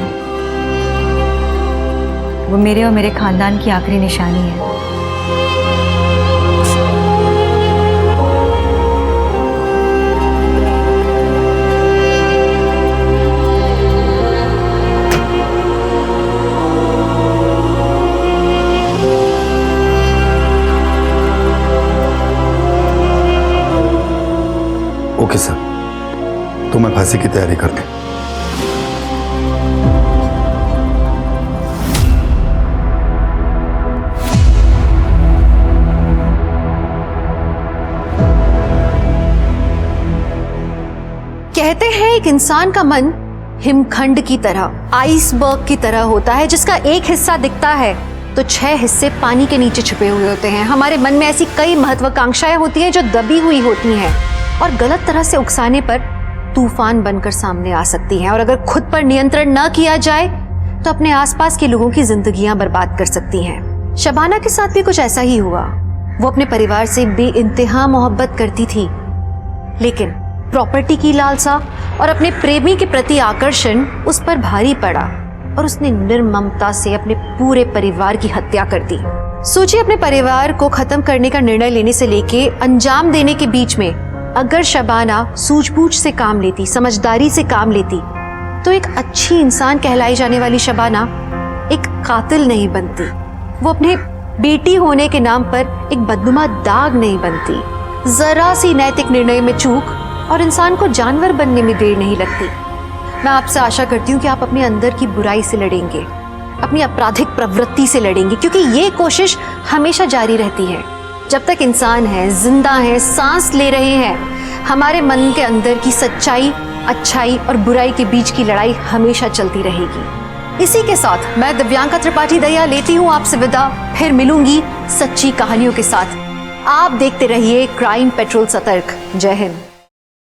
वो मेरे और मेरे खानदान की आखिरी निशानी है। ओके सर, तो मैं फांसी की तैयारी कर दूं। कहते हैं एक इंसान का मन हिमखंड की तरह, आइसबर्ग की तरह होता है, जिसका एक हिस्सा दिखता है तो 6 हिस्से पानी के नीचे छुपे हुए होते हैं। हमारे मन में ऐसी कई महत्वाकांक्षाएं होती हैं जो दबी हुई होती हैं और गलत तरह से उकसाने पर तूफान बनकर सामने आ सकती हैं, और अगर खुद पर नियंत्रण न किया जाए तो अपने आसपास के लोगों की जिंदगियां बर्बाद कर सकती हैं। शबाना के साथ भी कुछ ऐसा ही हुआ। वो अपने परिवार से बेइंतहा मोहब्बत करती थी, लेकिन प्रॉपर्टी की लालसा और अपने प्रेमी के प्रति आकर्षण उस पर भारी पड़ा और उसने निर्ममता से अपने पूरे परिवार की हत्या कर दी। सोचिए, अपने परिवार को खत्म करने का निर्णय लेने से लेके अंजाम देने के बीच में अगर शबाना सूझबूझ से काम लेती, समझदारी से काम लेती, तो एक अच्छी इंसान कहलाई जाने वाली शबाना एक कातिल नहीं बनती। वो अपने बेटी होने के नाम पर एक बदनुमा दाग नहीं बनती। जरा सी नैतिक निर्णय में चूक और इंसान को जानवर बनने में देर नहीं लगती। मैं आपसे आशा करती हूँ कि आप अपने अंदर की बुराई से लड़ेंगे, अपनी आपराधिक प्रवृत्ति से लड़ेंगे, क्योंकि ये कोशिश हमेशा जारी रहती है। जब तक इंसान है, जिंदा है, सांस ले रहे हैं, हमारे मन के अंदर की सच्चाई, अच्छाई और बुराई के बीच की लड़ाई हमेशा चलती रहेगी। इसी के साथ मैं दिव्यांका त्रिपाठी दया लेती हूँ आपसे विदा। फिर मिलूंगी सच्ची कहानियों के साथ। आप देखते रहिए क्राइम पेट्रोल सतर्क। जय हिंद।